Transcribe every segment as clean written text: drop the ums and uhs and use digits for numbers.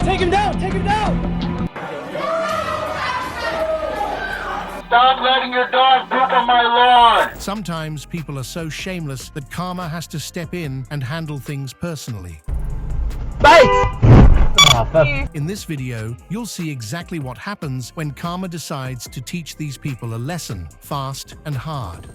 Take him down! Take him down! Stop letting your dog poop on my lawn! Sometimes people are so shameless that karma has to step in and handle things personally. In this video, you'll see exactly what happens when karma decides to teach these people a lesson, fast and hard.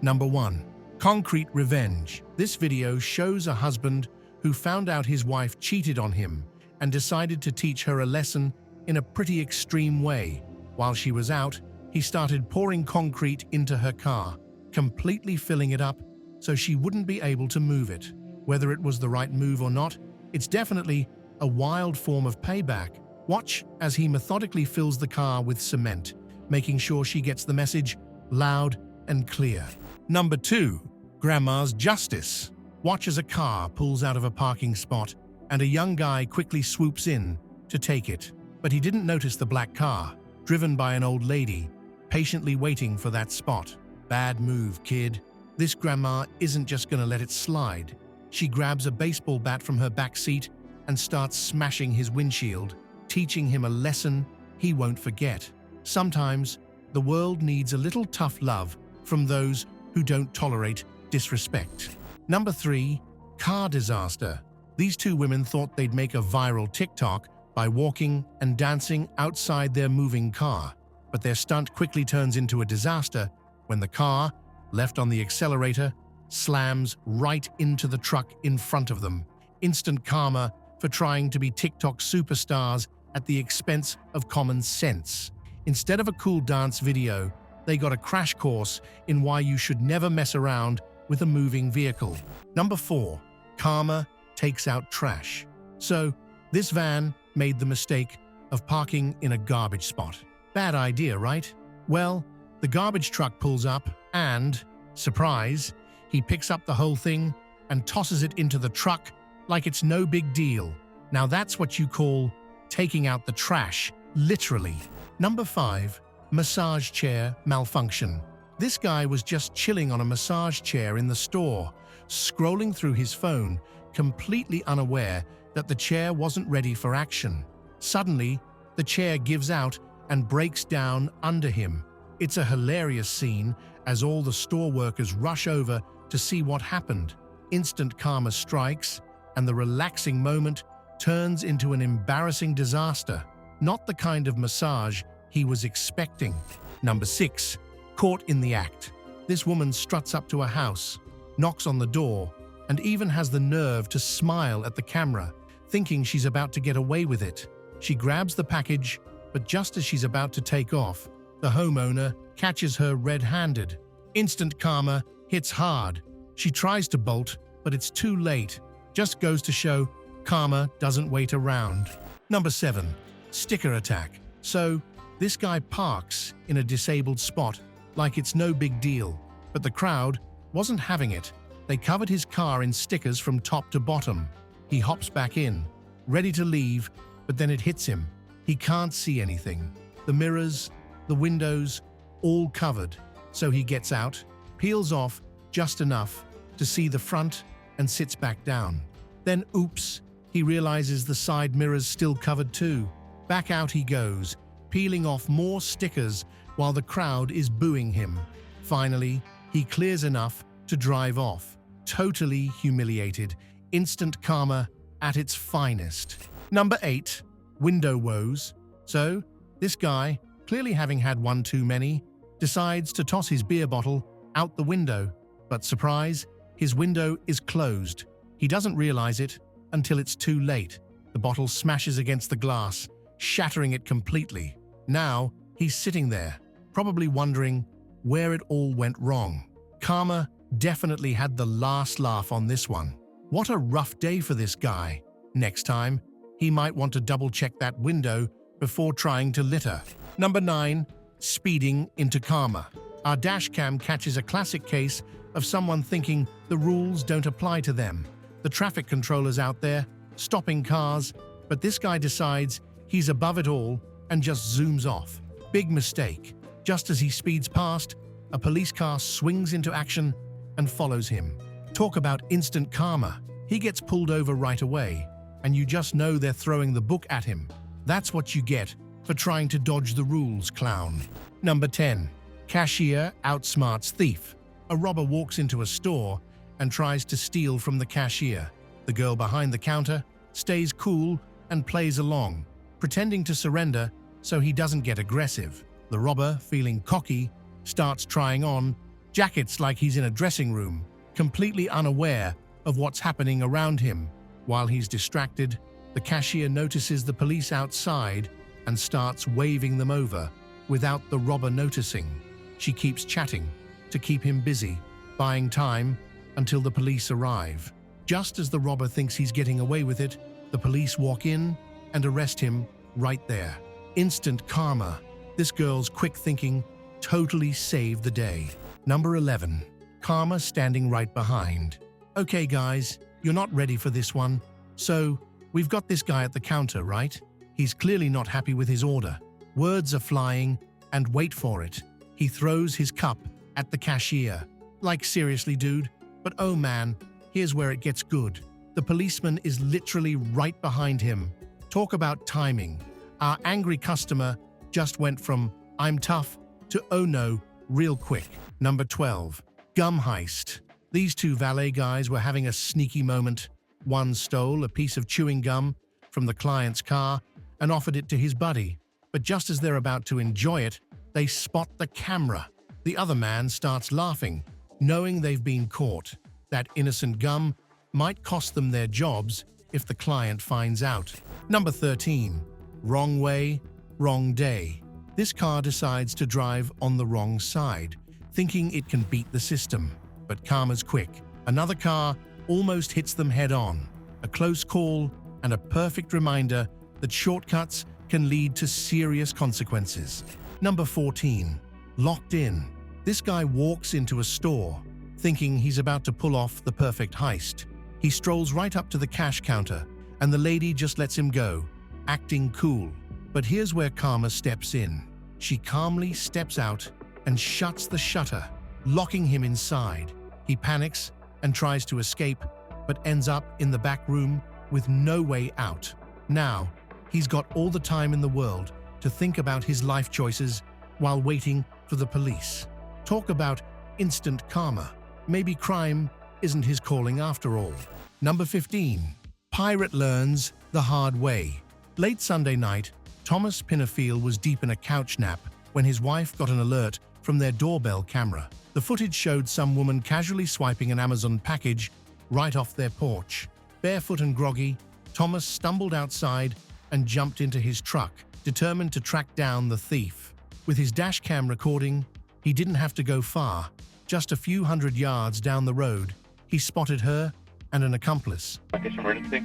Number 1. Concrete revenge. This video shows a husband who found out his wife cheated on him and decided to teach her a lesson in a pretty extreme way. While she was out, he started pouring concrete into her car, completely filling it up so she wouldn't be able to move it. Whether it was the right move or not, it's definitely a wild form of payback. Watch as he methodically fills the car with cement, making sure she gets the message loud and clear. Number 2. Grandma's justice. Watch as a car pulls out of a parking spot and a young guy quickly swoops in to take it. But he didn't notice the black car, driven by an old lady, patiently waiting for that spot. Bad move, kid. This grandma isn't just gonna let it slide. She grabs a baseball bat from her back seat and starts smashing his windshield, teaching him a lesson he won't forget. Sometimes, the world needs a little tough love from those who don't tolerate disrespect. Number 3. Car disaster. These two women thought they'd make a viral TikTok by walking and dancing outside their moving car, but their stunt quickly turns into a disaster when the car, left on the accelerator, slams right into the truck in front of them. Instant karma for trying to be TikTok superstars at the expense of common sense. Instead of a cool dance video, they got a crash course in why you should never mess around with a moving vehicle. Number 4. Karma takes out trash. So, this van made the mistake of parking in a garbage spot. Bad idea, right? Well, the garbage truck pulls up and, surprise, he picks up the whole thing and tosses it into the truck like it's no big deal. Now that's what you call taking out the trash, literally. Number 5. Massage chair malfunction. This guy was just chilling on a massage chair in the store, scrolling through his phone, completely unaware that the chair wasn't ready for action. Suddenly, the chair gives out and breaks down under him. It's a hilarious scene as all the store workers rush over to see what happened. Instant karma strikes, and the relaxing moment turns into an embarrassing disaster. Not the kind of massage he was expecting. Number 6. Caught in the act. This woman struts up to a house, knocks on the door, and even has the nerve to smile at the camera, thinking she's about to get away with it. She grabs the package, but just as she's about to take off, the homeowner catches her red-handed. Instant karma hits hard. She tries to bolt, but it's too late. Just goes to show karma doesn't wait around. Number 7. Sticker attack. So, this guy parks in a disabled spot like it's no big deal, but the crowd wasn't having it. They covered his car in stickers from top to bottom. He hops back in, ready to leave, but then it hits him. He can't see anything. The mirrors, the windows, all covered. So he gets out, peels off just enough to see the front and sits back down. Then oops, he realizes the side mirror's still covered too. Back out he goes, peeling off more stickers while the crowd is booing him. Finally, he clears enough to drive off. Totally humiliated. Instant karma at its finest. Number 8. Window woes. So, this guy, clearly having had one too many, decides to toss his beer bottle out the window. But surprise, his window is closed. He doesn't realize it until it's too late. The bottle smashes against the glass, shattering it completely. Now, he's sitting there, probably wondering where it all went wrong. Karma definitely had the last laugh on this one. What a rough day for this guy. Next time, he might want to double-check that window before trying to litter. Number 9. Speeding into karma. Our dashcam catches a classic case of someone thinking the rules don't apply to them. The traffic controller's out there, stopping cars, but this guy decides he's above it all and just zooms off. Big mistake. Just as he speeds past, a police car swings into action and follows him. Talk about instant karma. He gets pulled over right away, and you just know they're throwing the book at him. That's what you get for trying to dodge the rules, clown. Number 10. Cashier outsmarts thief. A robber walks into a store and tries to steal from the cashier. The girl behind the counter stays cool and plays along, pretending to surrender so he doesn't get aggressive. The robber, feeling cocky, starts trying on jackets like he's in a dressing room, completely unaware of what's happening around him. While he's distracted, the cashier notices the police outside and starts waving them over without the robber noticing. She keeps chatting to keep him busy, buying time until the police arrive. Just as the robber thinks he's getting away with it, the police walk in and arrest him right there. Instant karma. This girl's quick thinking totally saved the day. Number 11. Karma standing right behind. Okay guys, you're not ready for this one. So, we've got this guy at the counter, right? He's clearly not happy with his order. Words are flying, and wait for it. He throws his cup at the cashier. Like seriously, dude? But oh man, here's where it gets good. The policeman is literally right behind him. Talk about timing. Our angry customer just went from "I'm tough" to "oh no" real quick. Number 12. Gum heist. These two valet guys were having a sneaky moment. One stole a piece of chewing gum from the client's car and offered it to his buddy. But just as they're about to enjoy it, they spot the camera. The other man starts laughing, knowing they've been caught. That innocent gum might cost them their jobs if the client finds out. Number 13. Wrong way, wrong day. This car decides to drive on the wrong side, thinking it can beat the system. But karma's quick. Another car almost hits them head-on. A close call and a perfect reminder that shortcuts can lead to serious consequences. Number 14. Locked in. This guy walks into a store, thinking he's about to pull off the perfect heist. He strolls right up to the cash counter, and the lady just lets him go, acting cool. But here's where karma steps in. She calmly steps out and shuts the shutter, locking him inside. He panics and tries to escape, but ends up in the back room with no way out. Now, he's got all the time in the world to think about his life choices while waiting for the police. Talk about instant karma. Maybe crime isn't his calling after all. Number 15. Pirate learns the hard way. Late Sunday night, Thomas Pinnerfield was deep in a couch nap when his wife got an alert from their doorbell camera. The footage showed some woman casually swiping an Amazon package right off their porch. Barefoot and groggy, Thomas stumbled outside and jumped into his truck, determined to track down the thief. With his dashcam recording, he didn't have to go far. Just a few hundred yards down the road, he spotted her and an accomplice. Emergency?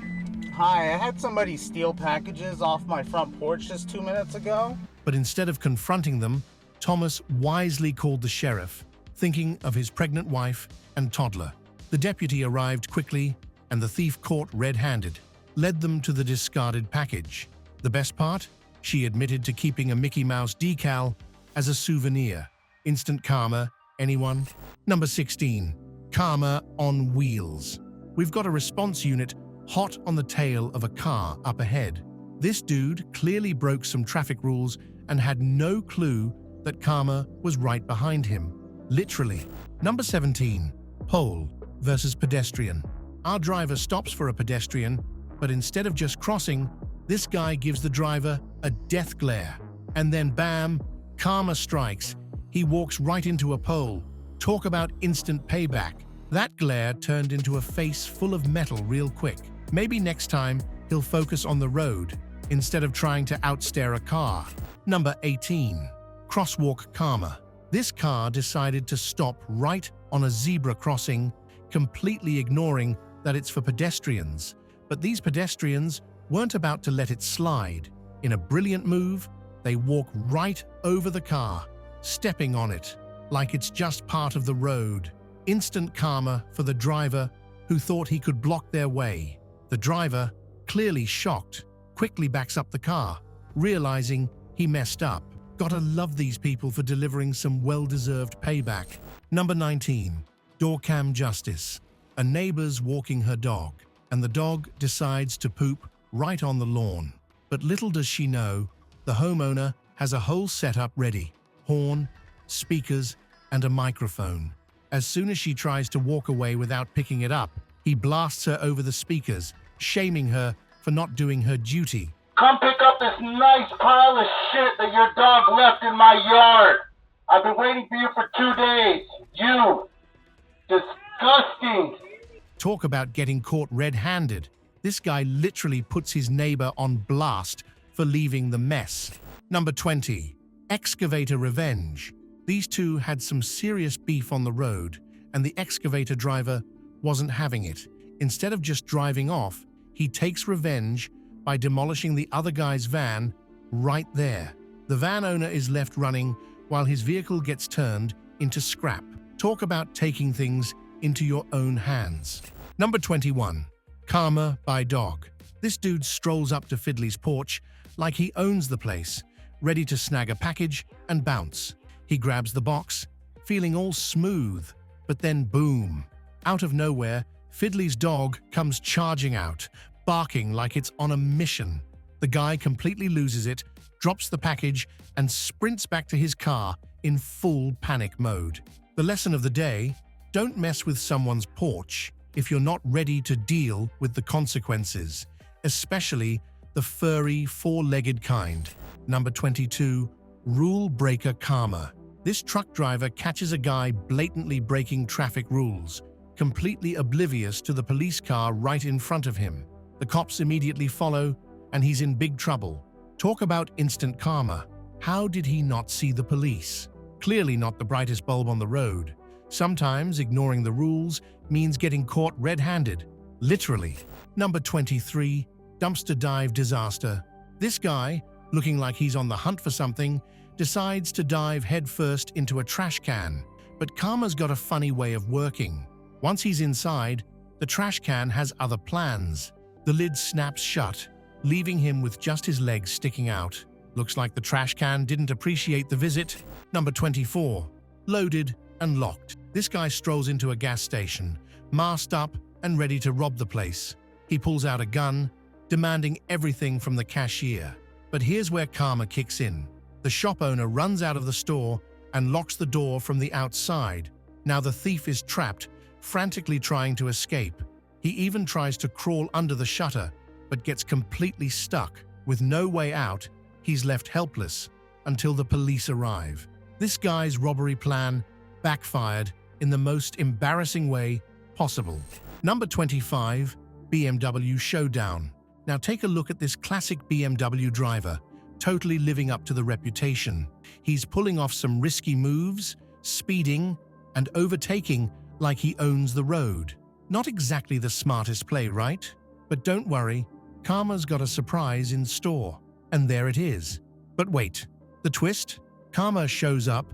Hi, I had somebody steal packages off my front porch just 2 minutes ago. But instead of confronting them, Thomas wisely called the sheriff, thinking of his pregnant wife and toddler. The deputy arrived quickly, and the thief, caught red-handed, led them to the discarded package. The best part? She admitted to keeping a Mickey Mouse decal as a souvenir. Instant karma, anyone? Number 16. Karma on wheels. We've got a response unit hot on the tail of a car up ahead. This dude clearly broke some traffic rules and had no clue that karma was right behind him. Literally. Number 17. Pole versus pedestrian. Our driver stops for a pedestrian, but instead of just crossing, this guy gives the driver a death glare. And then bam, karma strikes. He walks right into a pole. Talk about instant payback. That glare turned into a face full of metal real quick. Maybe next time he'll focus on the road instead of trying to outstare a car. Number 18. Crosswalk Karma. This car decided to stop right on a zebra crossing, completely ignoring that it's for pedestrians. But these pedestrians weren't about to let it slide. In a brilliant move, they walk right over the car, stepping on it like it's just part of the road. Instant karma for the driver who thought he could block their way. The driver, clearly shocked, quickly backs up the car, realizing he messed up. Gotta love these people for delivering some well-deserved payback. Number 19. Door cam justice. A neighbor's walking her dog, and the dog decides to poop right on the lawn. But little does she know, the homeowner has a whole setup ready: horn, speakers, and a microphone. As soon as she tries to walk away without picking it up, he blasts her over the speakers, shaming her for not doing her duty. Come pick up this nice pile of shit that your dog left in my yard. I've been waiting for you for 2 days. You. Disgusting. Talk about getting caught red-handed. This guy literally puts his neighbor on blast for leaving the mess. Number 20. Excavator Revenge. These two had some serious beef on the road, and the excavator driver wasn't having it. Instead of just driving off, he takes revenge by demolishing the other guy's van right there. The van owner is left running while his vehicle gets turned into scrap. Talk about taking things into your own hands. Number 21. Karma by Dog. This dude strolls up to Fiddley's porch like he owns the place, ready to snag a package and bounce. He grabs the box, feeling all smooth, but then boom. Out of nowhere, Fiddley's dog comes charging out, barking like it's on a mission. The guy completely loses it, drops the package, and sprints back to his car in full panic mode. The lesson of the day: don't mess with someone's porch if you're not ready to deal with the consequences, especially the furry, four-legged kind. Number 22. Rule Breaker Karma. This truck driver catches a guy blatantly breaking traffic rules, completely oblivious to the police car right in front of him. The cops immediately follow, and he's in big trouble. Talk about instant karma. How did he not see the police? Clearly not the brightest bulb on the road. Sometimes ignoring the rules means getting caught red-handed. Literally. Number 23. Dumpster Dive Disaster. This guy, looking like he's on the hunt for something, decides to dive headfirst into a trash can. But karma's got a funny way of working. Once he's inside, the trash can has other plans. The lid snaps shut, leaving him with just his legs sticking out. Looks like the trash can didn't appreciate the visit. Number 24. Loaded and locked. This guy strolls into a gas station, masked up and ready to rob the place. He pulls out a gun, demanding everything from the cashier. But here's where karma kicks in. The shop owner runs out of the store and locks the door from the outside. Now the thief is trapped, frantically trying to escape. He even tries to crawl under the shutter, but gets completely stuck. With no way out, he's left helpless until the police arrive. This guy's robbery plan backfired in the most embarrassing way possible. Number 25. BMW Showdown. Now take a look at this classic BMW driver, totally living up to the reputation. He's pulling off some risky moves, speeding, and overtaking like he owns the road. Not exactly the smartest play, right? But don't worry, karma's got a surprise in store. And there it is. But wait, the twist? Karma shows up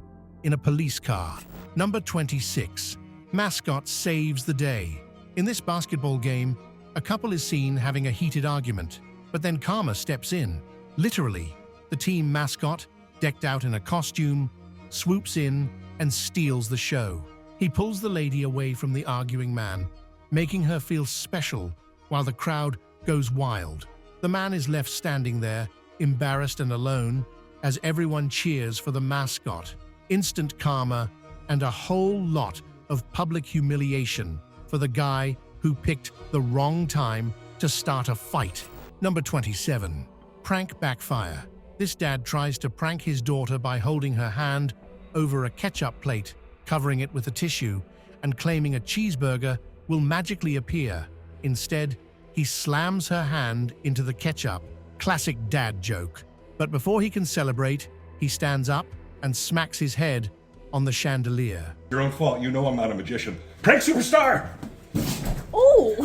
in a police car. Number 26. Mascot Saves the Day. In this basketball game, a couple is seen having a heated argument, but then karma steps in. Literally, the team mascot, decked out in a costume, swoops in and steals the show. He pulls the lady away from the arguing man, making her feel special while the crowd goes wild. The man is left standing there, embarrassed and alone, as everyone cheers for the mascot. Instant karma and a whole lot of public humiliation for the guy who picked the wrong time to start a fight. Number 27. Prank Backfire. This dad tries to prank his daughter by holding her hand over a ketchup plate, covering it with a tissue, and claiming a cheeseburger will magically appear. Instead, he slams her hand into the ketchup. Classic dad joke. But before he can celebrate, he stands up and smacks his head on the chandelier. Your own fault. You know I'm not a magician. Prank superstar! Oh!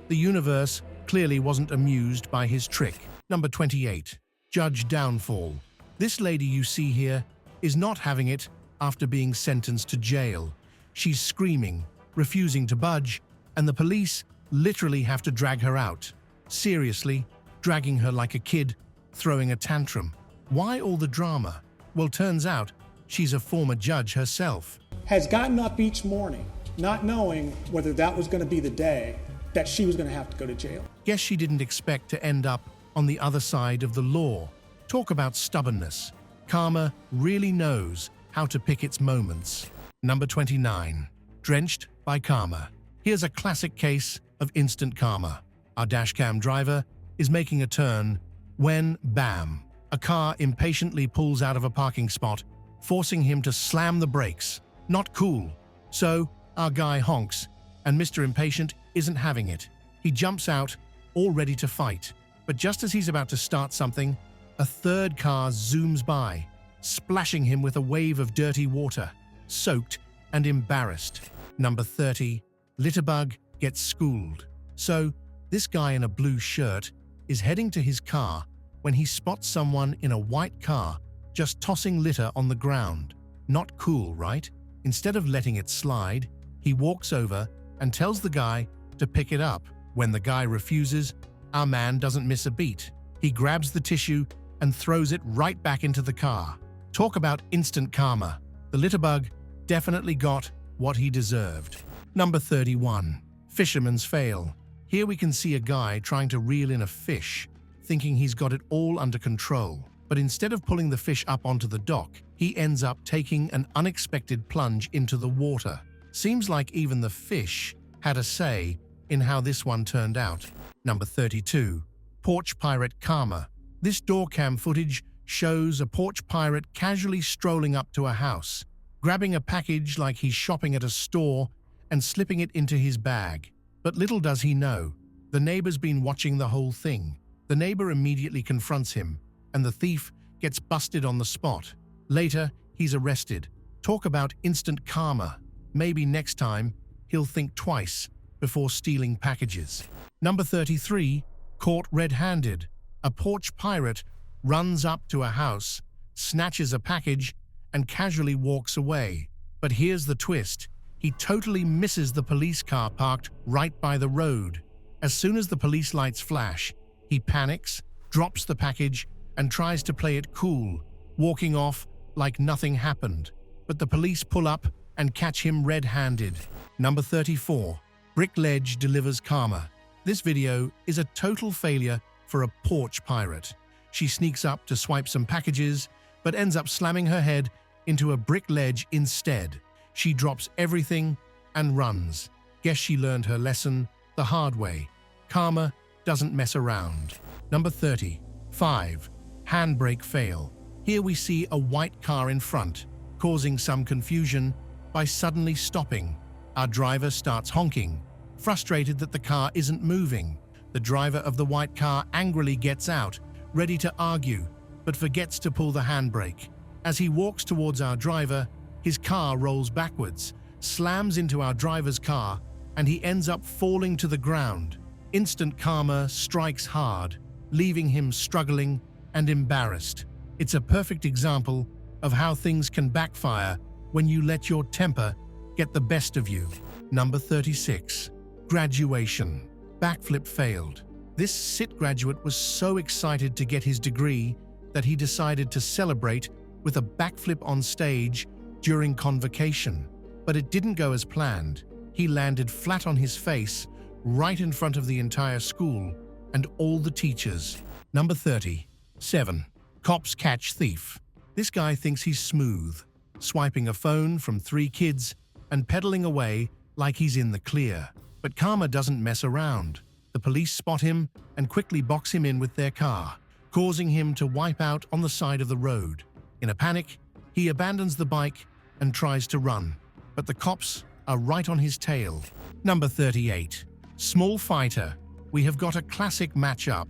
The universe clearly wasn't amused by his trick. Number 28. Judge Downfall. This lady you see here is not having it after being sentenced to jail. She's screaming, refusing to budge, and the police literally have to drag her out. Seriously, dragging her like a kid, throwing a tantrum. Why all the drama? Well, turns out she's a former judge herself. Has gotten up each morning not knowing whether that was going to be the day that she was going to have to go to jail. Guess she didn't expect to end up on the other side of the law. Talk about stubbornness. Karma really knows how to pick its moments. Number 29. Drenched by Karma. Here's a classic case of instant karma. Our dashcam driver is making a turn when, bam, a car impatiently pulls out of a parking spot, forcing him to slam the brakes. Not cool. So, our guy honks, and Mr. Impatient isn't having it. He jumps out, all ready to fight. But just as he's about to start something, a third car zooms by, splashing him with a wave of dirty water, soaked and embarrassed. Number 30. Litterbug gets schooled. So, this guy in a blue shirt is heading to his car when he spots someone in a white car just tossing litter on the ground. Not cool, right? Instead of letting it slide, he walks over and tells the guy to pick it up. When the guy refuses, our man doesn't miss a beat. He grabs the tissue and throws it right back into the car. Talk about instant karma. The litterbug definitely got what he deserved. Number 31. Fisherman's fail. Here we can see a guy trying to reel in a fish, thinking he's got it all under control. But instead of pulling the fish up onto the dock, he ends up taking an unexpected plunge into the water. Seems like even the fish had a say in how this one turned out. Number 32. Porch pirate karma. This door cam footage shows a porch pirate casually strolling up to a house, grabbing a package like he's shopping at a store and slipping it into his bag. But little does he know, the neighbor's been watching the whole thing. The neighbor immediately confronts him, and the thief gets busted on the spot. Later, he's arrested. Talk about instant karma. Maybe next time, he'll think twice before stealing packages. Number 33. Caught red-handed. A porch pirate runs up to a house, snatches a package, and casually walks away. But here's the twist. He totally misses the police car parked right by the road. As soon as the police lights flash, he panics, drops the package, and tries to play it cool, walking off like nothing happened. But the police pull up and catch him red-handed. Number 34. Brick ledge delivers karma. This video is a total failure for a porch pirate. She sneaks up to swipe some packages, but ends up slamming her head into a brick ledge instead. She drops everything and runs. Guess she learned her lesson the hard way. Karma doesn't mess around. Number 35. Handbrake fail. Here we see a white car in front, causing some confusion by suddenly stopping. Our driver starts honking, frustrated that the car isn't moving. The driver of the white car angrily gets out, ready to argue, but forgets to pull the handbrake. As he walks towards our driver, his car rolls backwards, slams into our driver's car, and he ends up falling to the ground. Instant karma strikes hard, leaving him struggling and embarrassed. It's a perfect example of how things can backfire when you let your temper get the best of you. Number 36. Graduation. Backflip failed. This SIT graduate was so excited to get his degree that he decided to celebrate with a backflip on stage during convocation. But it didn't go as planned. He landed flat on his face, right in front of the entire school and all the teachers. Number 37. Cops catch thief. This guy thinks he's smooth, swiping a phone from 3 kids and pedaling away like he's in the clear. But karma doesn't mess around. The police spot him and quickly box him in with their car, causing him to wipe out on the side of the road. In a panic, he abandons the bike and tries to run, but the cops are right on his tail. Number 38. Small fighter. We have got a classic matchup.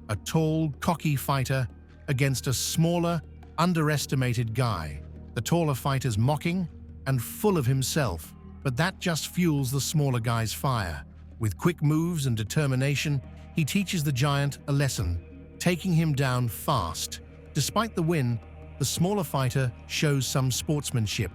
A tall, cocky fighter against a smaller, underestimated guy. The taller fighter's mocking and full of himself, but that just fuels the smaller guy's fire. With quick moves and determination, he teaches the giant a lesson, taking him down fast. Despite the win, the smaller fighter shows some sportsmanship,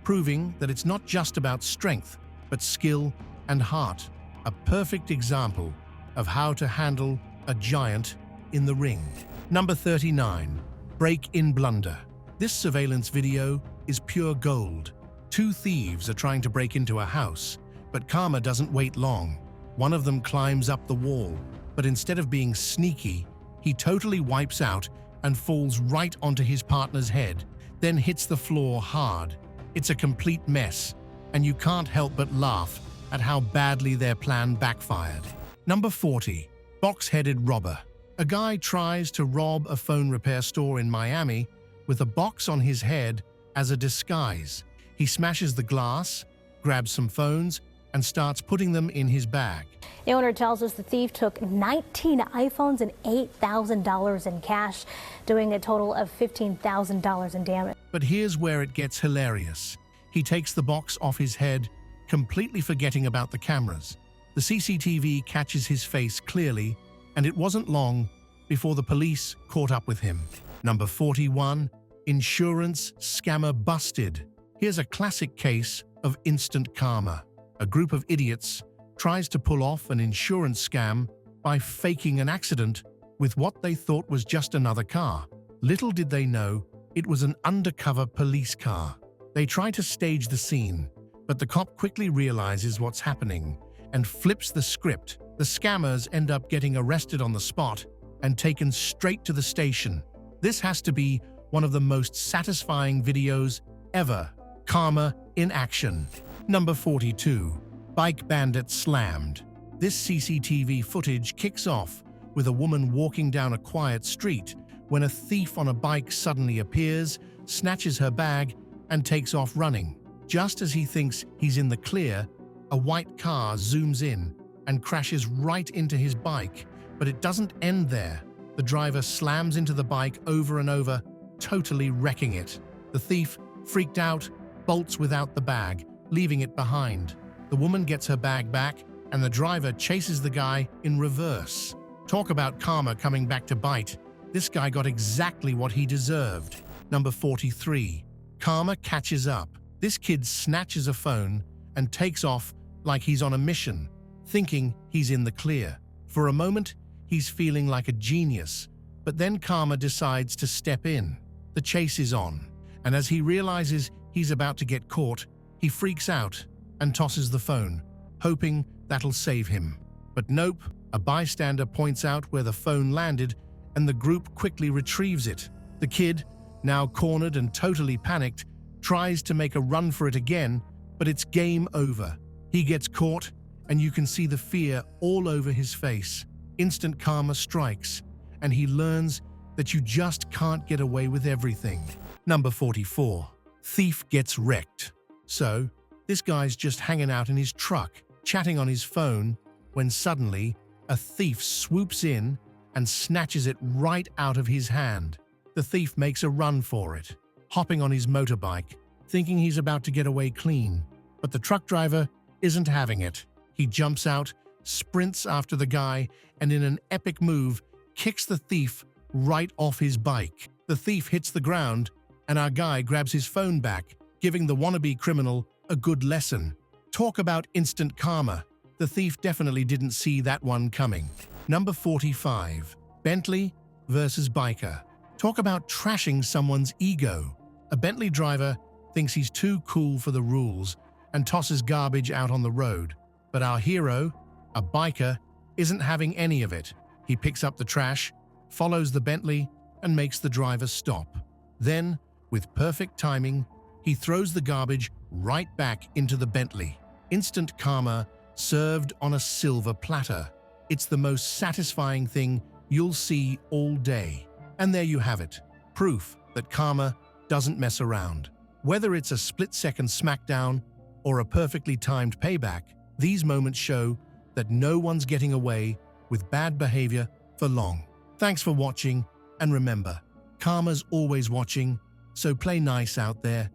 proving that it's not just about strength, but skill and heart. A perfect example of how to handle a giant in the ring. Number 39. Break in Blunder. This surveillance video is pure gold. Two thieves are trying to break into a house, but Karma doesn't wait long. One of them climbs up the wall, but instead of being sneaky, he totally wipes out and falls right onto his partner's head, then hits the floor hard. It's a complete mess, and you can't help but laugh at how badly their plan backfired. Number 40. Box-headed robber. A guy tries to rob a phone repair store in Miami with a box on his head as a disguise. He smashes the glass, grabs some phones, and starts putting them in his bag. The owner tells us the thief took 19 iPhones and $8,000 in cash, doing a total of $15,000 in damage. But here's where it gets hilarious. He takes the box off his head, completely forgetting about the cameras. The CCTV catches his face clearly, and it wasn't long before the police caught up with him. Number 41. Insurance scammer busted. Here's a classic case of instant karma. A group of idiots tries to pull off an insurance scam by faking an accident with what they thought was just another car. Little did they know it was an undercover police car. They try to stage the scene, but the cop quickly realizes what's happening and flips the script. The scammers end up getting arrested on the spot and taken straight to the station. This has to be one of the most satisfying videos ever. Karma in action. Number 42. Bike bandit slammed. This CCTV footage kicks off with a woman walking down a quiet street when a thief on a bike suddenly appears, snatches her bag, and takes off running. Just as he thinks he's in the clear, a white car zooms in and crashes right into his bike, but it doesn't end there. The driver slams into the bike over and over, totally wrecking it. The thief, freaked out, bolts without the bag, leaving it behind. The woman gets her bag back, and the driver chases the guy in reverse. Talk about karma coming back to bite. This guy got exactly what he deserved. Number 43. Karma catches up. This kid snatches a phone and takes off like he's on a mission, thinking he's in the clear. For a moment, he's feeling like a genius, but then karma decides to step in. The chase is on, and as he realizes he's about to get caught, he freaks out and tosses the phone, hoping that'll save him. But nope, a bystander points out where the phone landed, and the group quickly retrieves it. The kid, now cornered and totally panicked, tries to make a run for it again, but it's game over. He gets caught, and you can see the fear all over his face. Instant karma strikes, and he learns that you just can't get away with everything. Number 44. Thief gets wrecked. So, this guy's just hanging out in his truck, chatting on his phone, when suddenly, a thief swoops in and snatches it right out of his hand. The thief makes a run for it, hopping on his motorbike, thinking he's about to get away clean. But the truck driver isn't having it. He jumps out, sprints after the guy, and in an epic move, kicks the thief right off his bike. The thief hits the ground, and our guy grabs his phone back, giving the wannabe criminal a good lesson. Talk about instant karma. The thief definitely didn't see that one coming. Number 45. Bentley versus biker. Talk about trashing someone's ego. A Bentley driver thinks he's too cool for the rules and tosses garbage out on the road. But our hero, a biker, isn't having any of it. He picks up the trash, follows the Bentley, and makes the driver stop. Then, with perfect timing, he throws the garbage right back into the Bentley. Instant karma served on a silver platter. It's the most satisfying thing you'll see all day. And there you have it, proof that karma doesn't mess around. Whether it's a split-second smackdown or a perfectly timed payback, these moments show that no one's getting away with bad behavior for long. Thanks for watching, and remember, karma's always watching, so play nice out there.